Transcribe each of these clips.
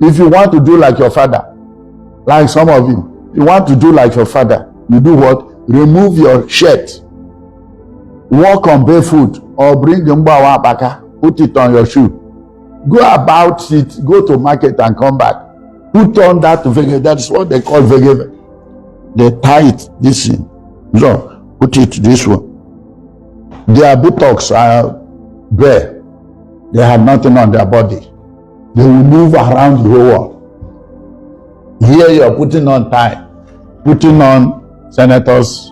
If you want to do like your father, like some of you, you want to do like your father, you do what? Remove your shirt, walk on barefoot, or bring the mbawa baka, put it on your shoe. Go about it, go to market and come back. Put on that vege, that's what they call vege. They tie it, this thing. So, put it this way. Their buttocks are bare. They have nothing on their body. They will move around the whole world. Here you are putting on tie, putting on senators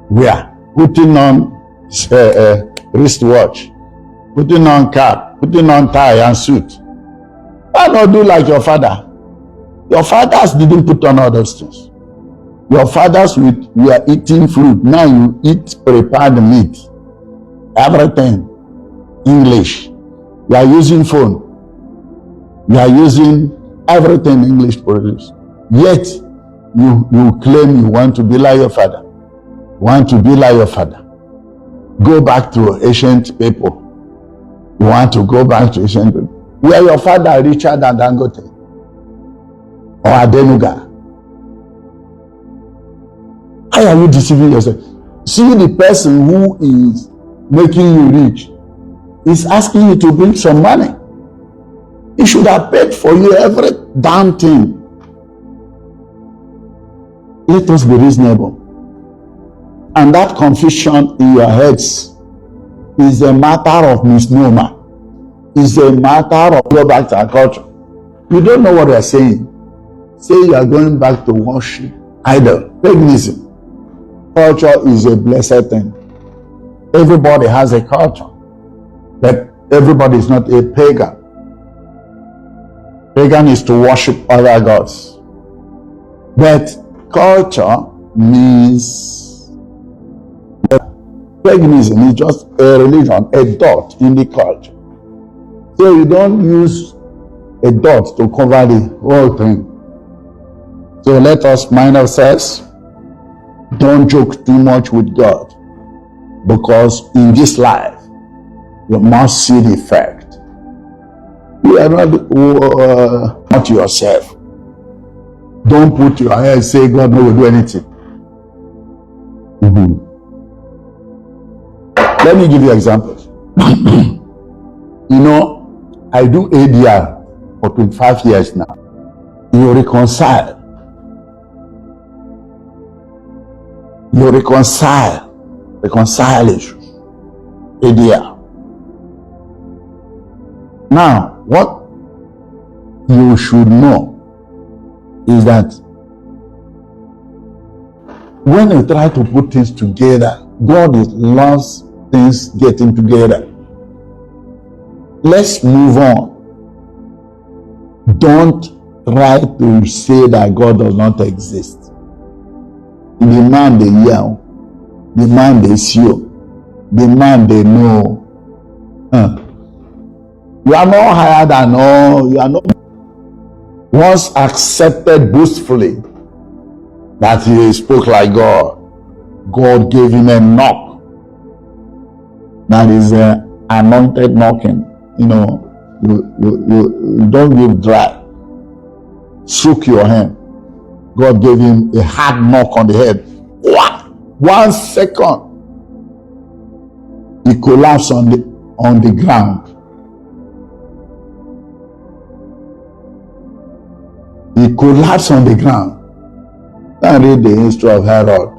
wear, putting on wristwatch, putting on cap, putting on tie and suit. Why not do like your father? Your fathers didn't put on all those things. Your fathers were eating fruit. Now you eat prepared meat. Everything English. You are using phone. You are using everything English produce. Yet you claim you want to be like your father. You want to be like your father. Go back to ancient people. You want to go back to ancient people. Where your father richer than Dangote or Adenuga. Why are you deceiving yourself? See, the person who is making you rich is asking you to bring some money. He should have paid for you every damn thing. Let us be reasonable. And that confusion in your heads is a matter of misnomer. It's a matter of go back to our culture. You don't know what we are saying. Say you are going back to worship idol, paganism. Culture is a blessed thing. Everybody has a culture, but everybody is not a pagan. Pagan is to worship other gods. But culture means paganism is just a religion, a dot in the culture. So you don't use a dot to cover the whole thing. So let us mind ourselves. Don't joke too much with God, because in this life you must see the effect. You are not yourself. Don't put your head and say God no will do anything. Let me give you examples. You know, I do ADR for 25 years now. You reconcile. Reconcile issues. ADR. Now, what you should know is that when you try to put things together, God loves things getting together. Let's move on. Don't try to say that God does not exist. The man they yell, the man they see, the man they know. You are not higher than all. You are not once accepted boastfully that he spoke like God. God gave him a knock. That is anointed knocking. You know, you don't give dry. Shook your hand. God gave him a hard knock on the head. What? 1 second. He collapsed on the ground. He collapsed on the ground. And read the history of Herod.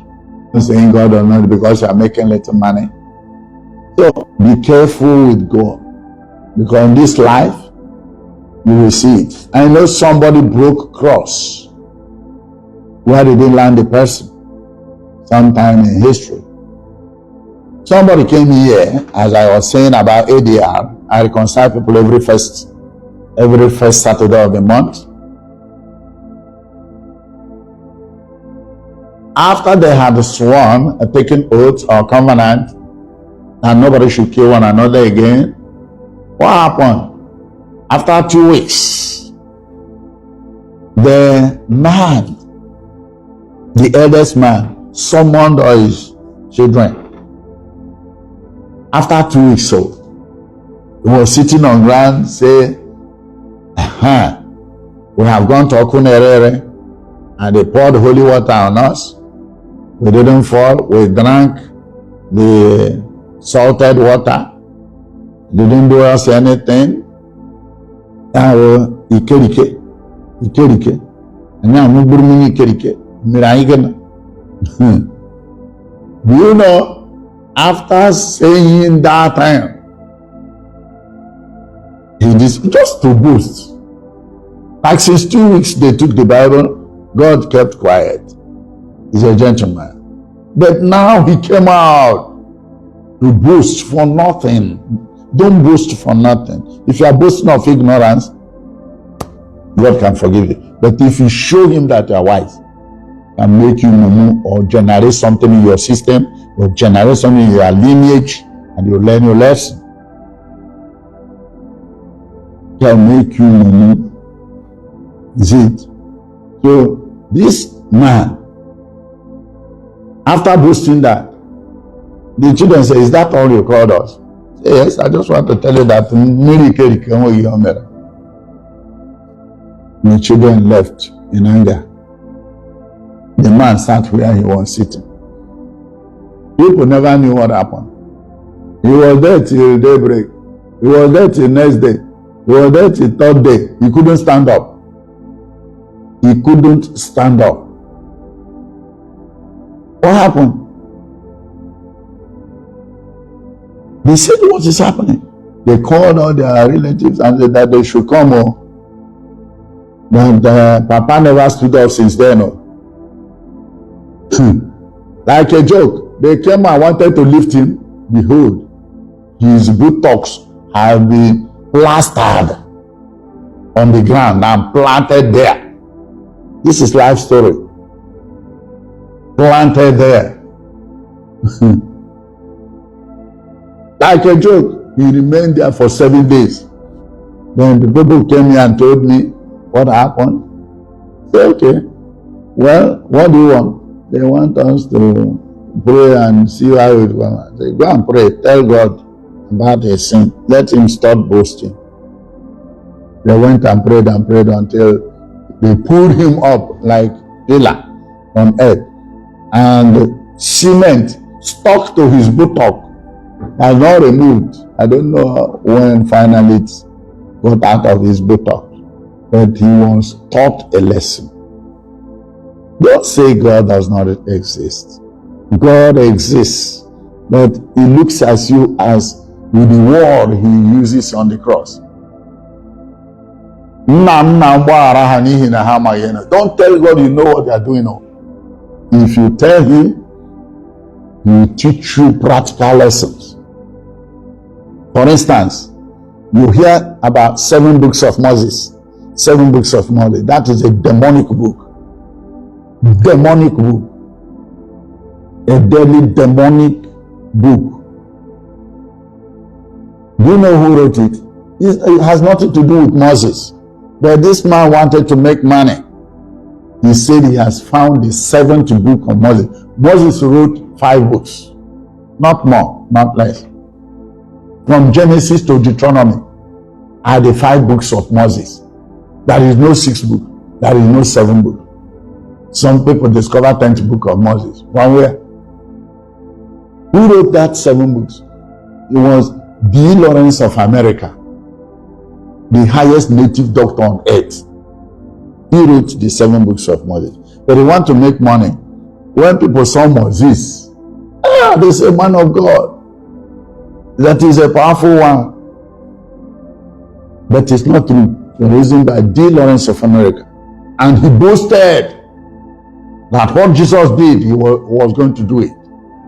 Saying God or not because you are making little money. So be careful with God. Because in this life, you will see it. I know somebody broke cross. Where did they land the person? Sometime in history. Somebody came here, as I was saying about ADR. I reconcile people every first Saturday of the month. After they had sworn, taken oath or covenant, and nobody should kill one another again, what happened? After 2 weeks, the man, the eldest man, summoned all his children. After 2 weeks, so, he was sitting on ground, say, We have gone to Okunerere and they poured holy water on us. We didn't fall. We drank the salted water. Didn't do us anything. Ikerike. Do you know, after saying that time, he just to boost. Like since 2 weeks they took the Bible, God kept quiet. He's a gentleman. But now he came out to boast for nothing. Don't boast for nothing. If you are boasting of ignorance, God can forgive you. But if you show him that you are wise, can make you mumu or generate something in your system or generate something in your lineage, and you learn your lesson. Can make you mumu. Is it? So this man, after boasting that, the children say, "Is that all you called us?" Say, "Yes, I just want to tell you that." The children left in anger. The man sat where he was sitting. People never knew what happened. He was there till daybreak. He was there till next day. He was there till third day. He couldn't stand up. He couldn't stand up. What happened? They said, "What is happening?" They called all their relatives and said that they should come. But Papa never stood up since then. Like a joke, they came and wanted to lift him. Behold, his buttocks have been plastered on the ground and planted there. This is life story. Planted there. Like a joke, he remained there for 7 days. Then the people came here and told me what happened. I said, "Okay, well, what do you want?" They want us to pray and see how it goes. I say, "Go and pray. Tell God about his sin. Let him stop boasting." They went and prayed until they pulled him up like pillar on earth. And cement stuck to his buttock and not removed. I don't know when finally it got out of his buttock. But he was taught a lesson. Don't say God does not exist. God exists, but he looks at you as with the word he uses on the cross. Don't tell God you know what they are doing. If you tell him, he will teach you practical lessons. For instance, you hear about 7 books of Moses. 7 books of Moses. That is a demonic book. Demonic book. A deadly demonic book. Do you know who wrote it? It has nothing to do with Moses. But this man wanted to make money. He said he has found the 7th book of Moses. Moses wrote 5 books. Not more, not less. From Genesis to Deuteronomy are the 5 books of Moses. There is no 6th book. There is no 7th book. Some people discover 10th book of Moses. From where? Who wrote that 7 books? It was D. Lawrence of America, the highest native doctor on earth. He wrote the 7 books of Moses. But they want to make money. When people saw Moses, they say, "Man of God, that is a powerful one." But it's not true. It was written by D. Lawrence of America. And he boasted that what Jesus did, he was going to do it.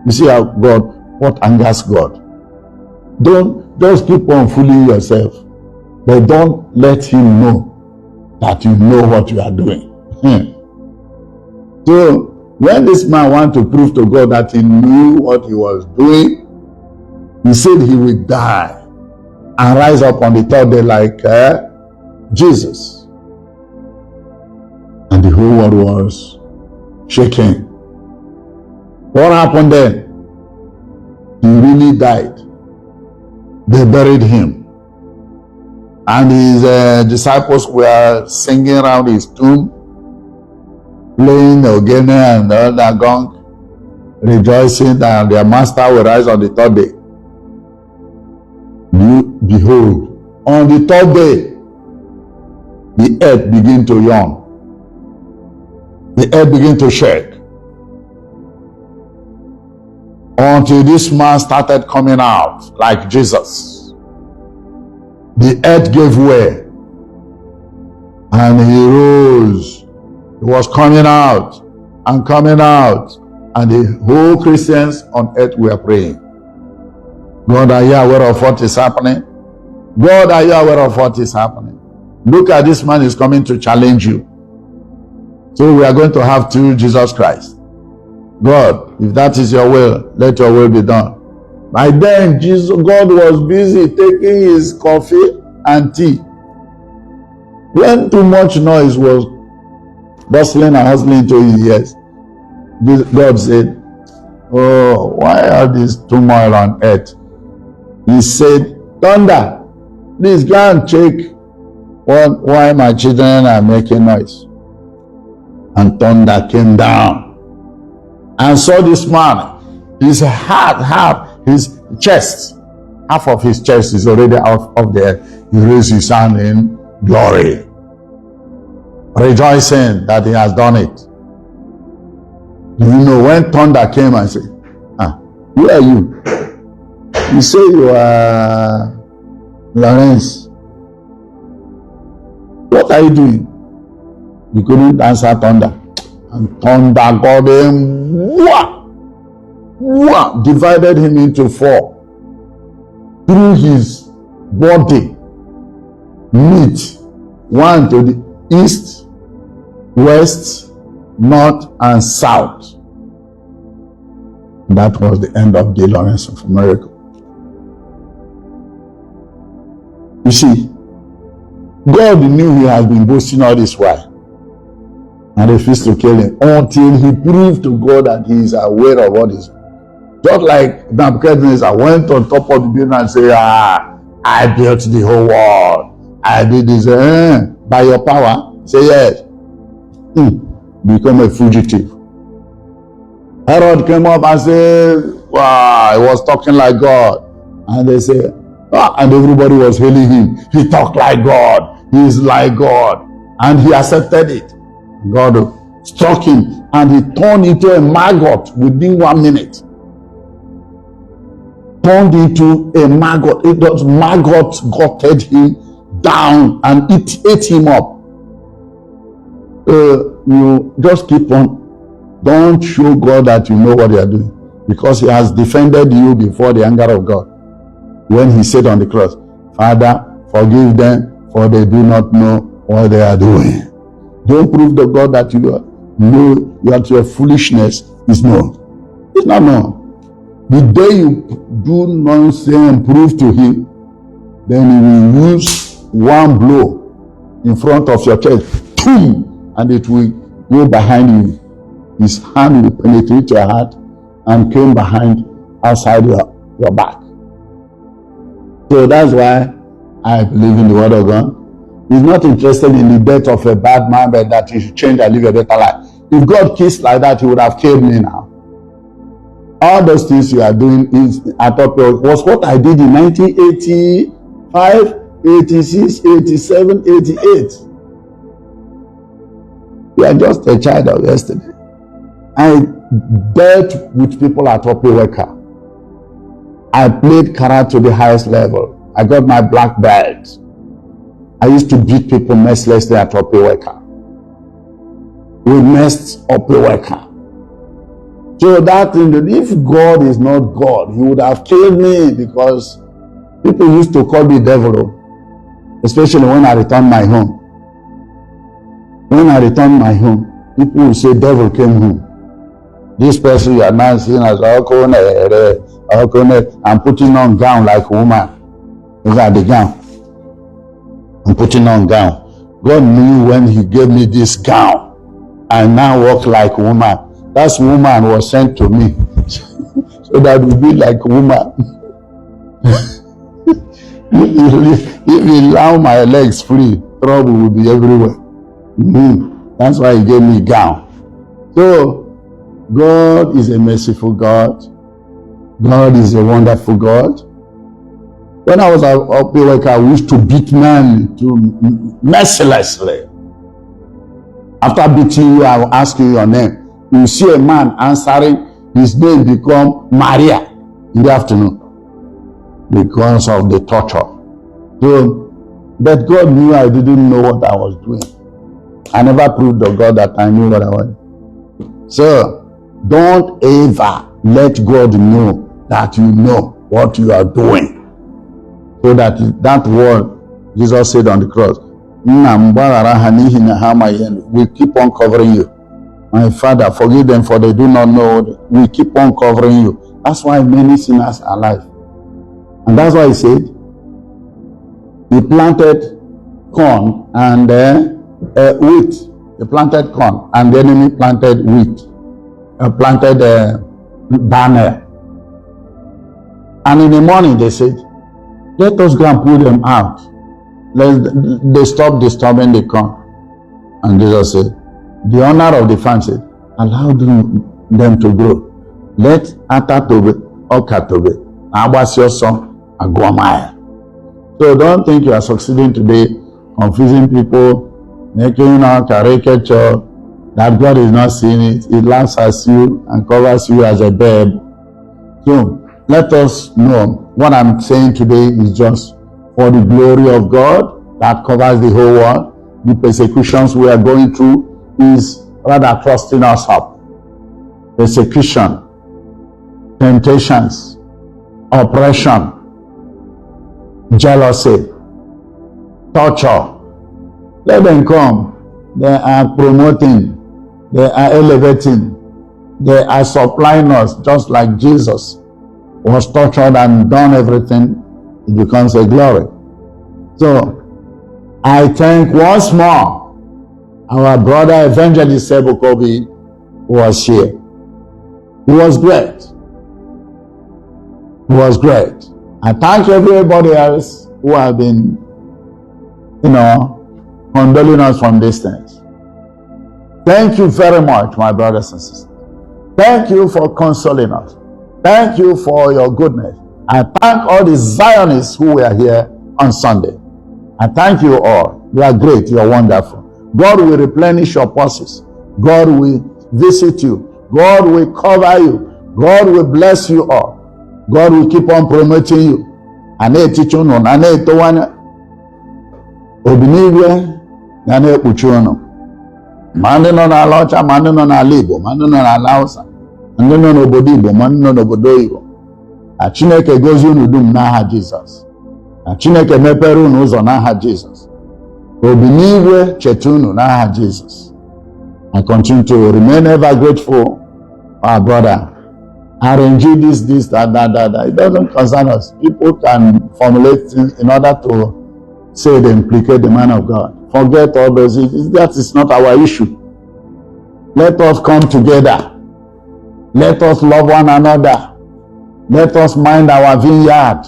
You see how God, what angers God. Don't just keep on fooling yourself, but don't let him know that you know what you are doing. So when this man wanted to prove to God that he knew what he was doing, he said he would die and rise up on the 3rd day like Jesus. And the whole world was shaking. What happened then? He really died. They buried him. And his disciples were singing around his tomb, playing ogene and the other gong, rejoicing that their master will rise on the third day. Behold, on the third day, the earth began to yawn. The earth began to shake. Until this man started coming out like Jesus. The earth gave way. And he rose. He was coming out and coming out. And the whole Christians on earth were praying. God, are you aware of what is happening? God, are you aware of what is happening? Look at this man is coming to challenge you. So we are going to have two Jesus Christ. God, if that is your will, let your will be done. By then, God was busy taking his coffee and tea. When too much noise was bustling and hustling into his ears, God said, oh, why are these turmoil on earth? He said, thunder, please go and check why my children are making noise. And thunder came down and saw this man. His heart, half his chest, half of his chest is already out of there. He raised his hand in glory, rejoicing that he has done it. You know, when thunder came and said, who are you? You say you are Lawrence. What are you doing? He couldn't answer thunder. And thunder got him, divided him into four. Through his body, meat, one to the east, west, north, and south. That was the end of the Lawrence of America. You see, God knew he had been boasting all this while and refused to kill him until he proved to God that he is aware of what is. Just like Nebuchadnezzar went on top of the building and said, I built the whole world. I did this. By your power? Say yes. Become a fugitive. Herod came up and said, wow, he was talking like God. And they said, and everybody was hailing him. He talked like God. He is like God. And he accepted it. God struck him and he turned into a maggot within 1 minute. Turned into a maggot. It was maggot gutted him down and it ate him up. You just keep on. Don't show God that you know what you are doing, because he has defended you before the anger of God. When he said on the cross, Father, forgive them, for they do not know what they are doing. Don't prove to God that you know that your foolishness is known. It's not known. The day you do nonsense and prove to him, then he will use one blow in front of your chest, and it will go behind you. His hand will penetrate your heart and come behind, outside your back. So that's why I believe in the word of God. He's not interested in the death of a bad man, but that he should change and live a better life. If God kissed like that, he would have killed me now. All those things you are doing was what I did in 1985, 86, 87, 88. You are just a child of yesterday. I dealt with people at Opeweka. I played karate to the highest level. I got my black belt. I used to beat people mercilessly at Opeweka. We messed Opeweka. So that if God is not God, he would have killed me, because people used to call me devil, especially when I returned my home. When I returned my home, people would say devil came home. This person you are now seeing as Okunerere, I'm putting on gown like a woman. Look at the gown. I'm putting on gown. God knew when he gave me this gown, I now walk like a woman. That woman was sent to me so that we be like a woman. If you allow my legs free, trouble will be everywhere. That's why he gave me gown. So, God is a merciful God. God is a wonderful God. When I was up here, I used to beat men mercilessly. After beating you, I will ask you your name. You see a man answering, his name become Maria in the afternoon because of the torture. So, but God knew I didn't know what I was doing. I never proved to God that I knew what I was. So, don't ever let God know that you know what you are doing. So that word Jesus said on the cross, we keep on covering you. My Father, forgive them for they do not know. We keep on covering you. That's why many sinners are alive. And that's why he said, he planted corn and wheat. He planted corn and the enemy planted wheat. Planted banner. And in the morning they said, let us go and pull them out. They stopped disturbing the corn. And Jesus said, the owner of the farm said, allow them to grow. Let ata tobe, oka tobe, abasyoso, agwamaya. So don't think you are succeeding today, confusing people, making a caricature that God is not seeing it. He laughs at you and covers you as a babe. So let us know what I'm saying today is just for the glory of God that covers the whole world. The persecutions we are going through is rather thrusting us up. Persecution, temptations, oppression, jealousy, torture. Let them come. They are promoting, they are elevating, they are supplying us just like Jesus was tortured and done everything. It becomes a glory. So, I thank once more our brother evangelist Ebuka Obi was here. He was great. He was great. I thank everybody else who have been, condoling us from distance. Thank you very much, my brothers and sisters. Thank you for consoling us. Thank you for your goodness. I thank all the Zionists who were here on Sunday. I thank you all. You are great. You are wonderful. God will replenish your purses. God will visit you. God will cover you. God will bless you all. God will keep on promoting you. Ane teach unu, ane towana. Obinigwe, ane kuchono. Mande no na locha, mande no na libo, mande no na lausa, mande no n'obodo Igbo, mande no n'obodo Igbo. A Chineke gozi unu dum n'aha Jizọs. A Chineke mepere unu ụzọ n'aha Jizọs. Obinigwe cheta unu n'aha Jizọs. I continue to remain ever grateful, our brother. Arrange this, that. It doesn't concern us. People can formulate things in order to say they implicate the man of God. Forget all those things. That is not our issue. Let us come together. Let us love one another. Let us mind our vineyard.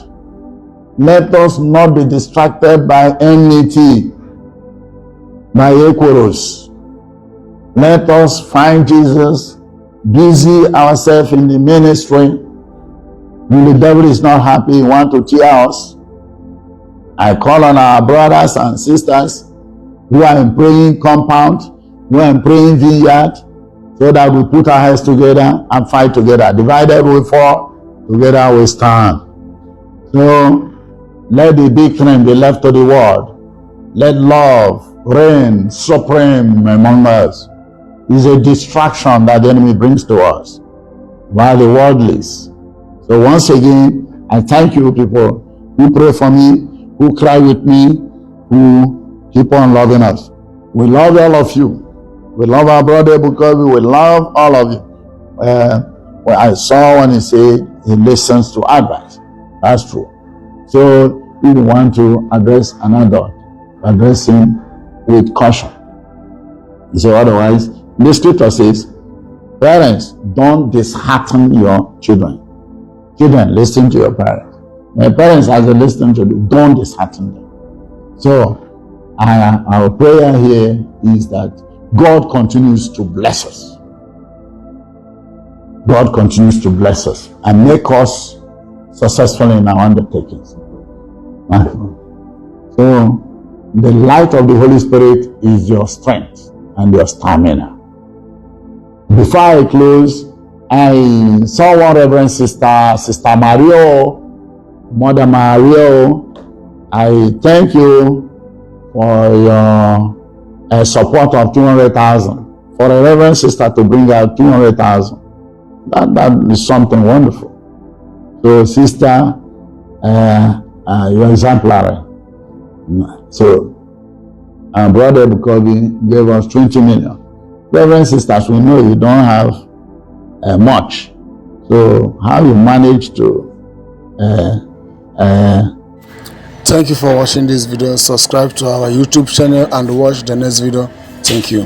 Let us not be distracted by enmity, by equals. Let us find Jesus, busy ourselves in the ministry. When the devil is not happy, he wants to tear us. I call on our brothers and sisters who are in praying compound, who are in praying vineyard, so that we put our heads together and fight together. Divided we fall, together we stand. So let the big thing be left to the world. Let love reign supreme among us. It's a distraction that the enemy brings to us while the world lives. So once again, I thank you people who pray for me, who cry with me, who keep on loving us. We love all of you. We love our brother because we will love all of you. Well, I saw when he said he listens to advice. That's true. So if you want to address an adult, address him with caution. So otherwise, the scripture says, parents, don't dishearten your children. Children, listen to your parents. My parents, as they listen to you, don't dishearten them. So, our prayer here is that God continues to bless us. God continues to bless us and make us successful in our undertakings. So, the light of the Holy Spirit is your strength and your stamina. Before I close, I saw one Reverend Sister Mario, Mother Mario. I thank you for your support of 200,000. For a Reverend Sister to bring out 200,000, that is something wonderful. So, Sister, you're exemplary. So, our brother Ebuka Obi gave us 20 million. Reverend Sisters, we know you don't have much. So, how you manage to Thank you for watching this video. Subscribe to our YouTube channel and watch the next video. Thank you.